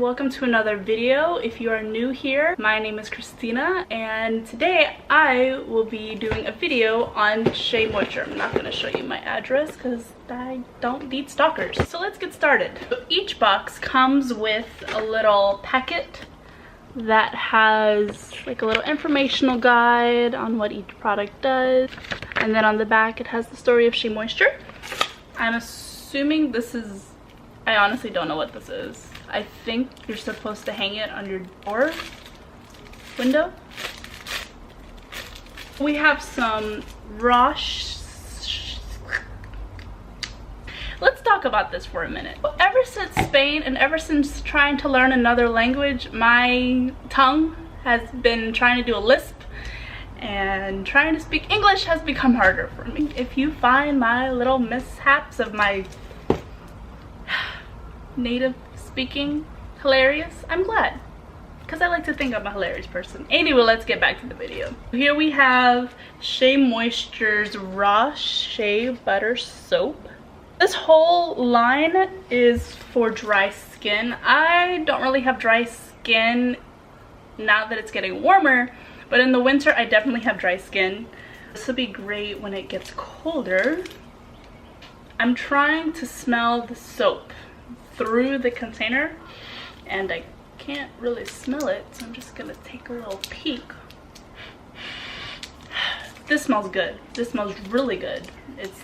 welcome to another video. If you are new here, my name is Christina and today I will be doing a video on Shea Moisture. I'm not going to show you my address because I don't need stalkers. So let's get started. So each box comes with a little packet that has like a little informational guide on what each product does, and then on the back it has the story of Shea Moisture. I'm assuming this is, I honestly don't know what this is. I think you're supposed to hang it on your door window. We have some let's talk about this for a minute. Ever since Spain and ever since trying to learn another language, my tongue has been trying to do a lisp, and trying to speak English has become harder for me. If you find my little mishaps of my native speaking hilarious, I'm glad, because I like to think I'm a hilarious person. Anyway, let's get back to the video. Here we have Shea Moisture's Raw Shea Butter Soap. This whole line is for dry skin. I don't really have dry skin now that it's getting warmer, but in the winter I definitely have dry skin. This will be great when it gets colder. I'm trying to smell the soap through the container and I can't really smell it, so I'm just gonna take a little peek. This smells good. This smells really good. It's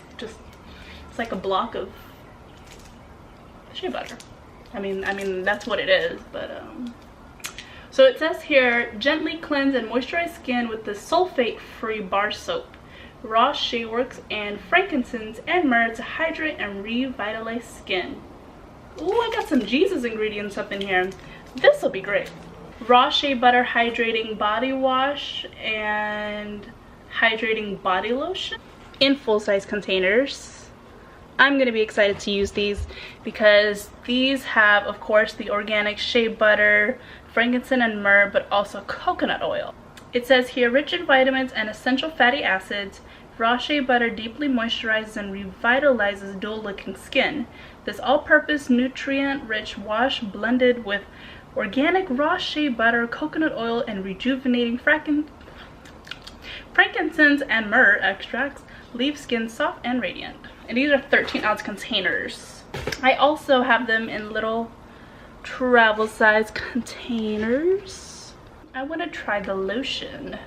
like a block of shea butter. I mean that's what it is, but so it says here, gently cleanse and moisturize skin with the sulfate-free bar soap, raw shea works, and frankincense and myrrh to hydrate and revitalize skin. Ooh, I got some Jesus ingredients up in here. This will be great. Raw shea butter hydrating body wash and hydrating body lotion in full-size containers. I'm gonna be excited to use these because these have, of course, the organic shea butter, frankincense and myrrh, but also coconut oil. It says here, rich in vitamins and essential fatty acids, raw shea butter deeply moisturizes and revitalizes dull-looking skin. This all-purpose nutrient-rich wash blended with organic raw shea butter, coconut oil, and rejuvenating frankincense and myrrh extracts leaves skin soft and radiant. And these are 13-ounce containers. I also have them in little travel-size containers. I want to try the lotion.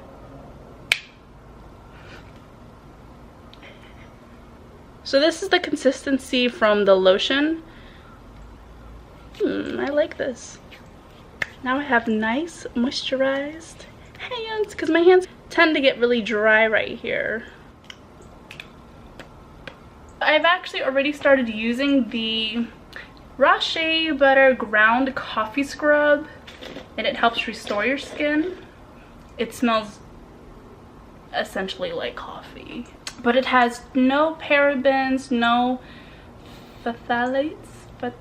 So this is the consistency from the lotion. I like this. Now I have nice moisturized hands because my hands tend to get really dry right here. I've actually already started using the raw shea butter ground coffee scrub, and it helps restore your skin. It smells essentially like coffee, but it has no parabens, no fatalities. It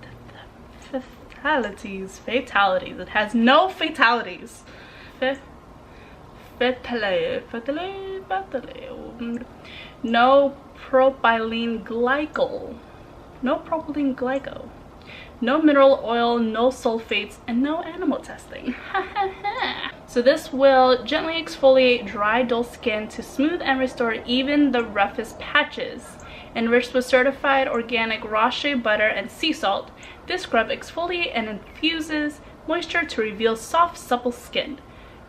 has no fatalities. No propylene glycol. No propylene glycol. No mineral oil, no sulfates, and no animal testing. So this will gently exfoliate dry, dull skin to smooth and restore even the roughest patches. Enriched with certified organic raw shea butter and sea salt, this scrub exfoliates and infuses moisture to reveal soft, supple skin.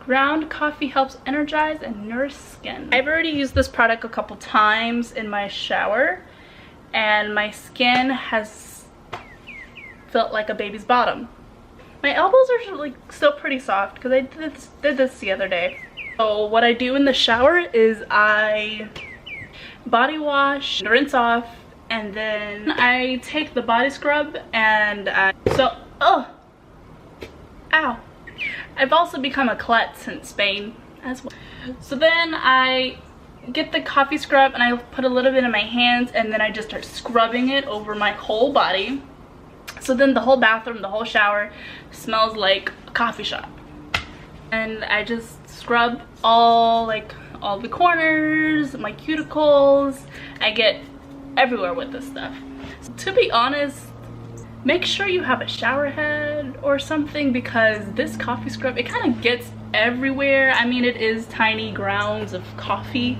Ground coffee helps energize and nourish skin. I've already used this product a couple times in my shower, and my skin has felt like a baby's bottom. My elbows are like still pretty soft because I did this the other day. So what I do in the shower is I body wash, rinse off, and then I take the body scrub and ow. I've also become a klutz in Spain as well. So then I get the coffee scrub and I put a little bit in my hands, and then I just start scrubbing it over my whole body. So then the whole bathroom, the whole shower smells like a coffee shop. And I just scrub all the corners, my cuticles. I get everywhere with this stuff. So to be honest, make sure you have a shower head bad or something, because this coffee scrub, it kind of gets everywhere. I mean, it is tiny grounds of coffee,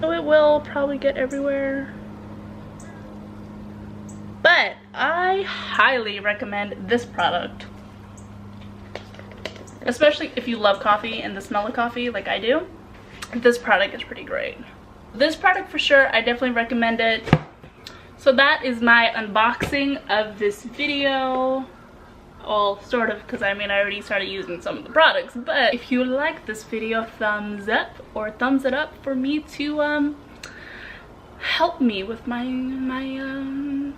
so it will probably get everywhere. But I highly recommend this product, especially if you love coffee and the smell of coffee like I do. This product is pretty great. This product for sure, I definitely recommend it. So that is my unboxing of this video. Well, sort of, because I mean I already started using some of the products. But if you like this video, thumbs up or thumbs it up for me to help me with my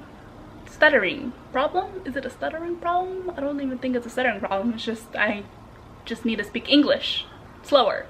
stuttering problem. Is it a stuttering problem? I don't even think it's a stuttering problem. It's just I just need to speak English slower.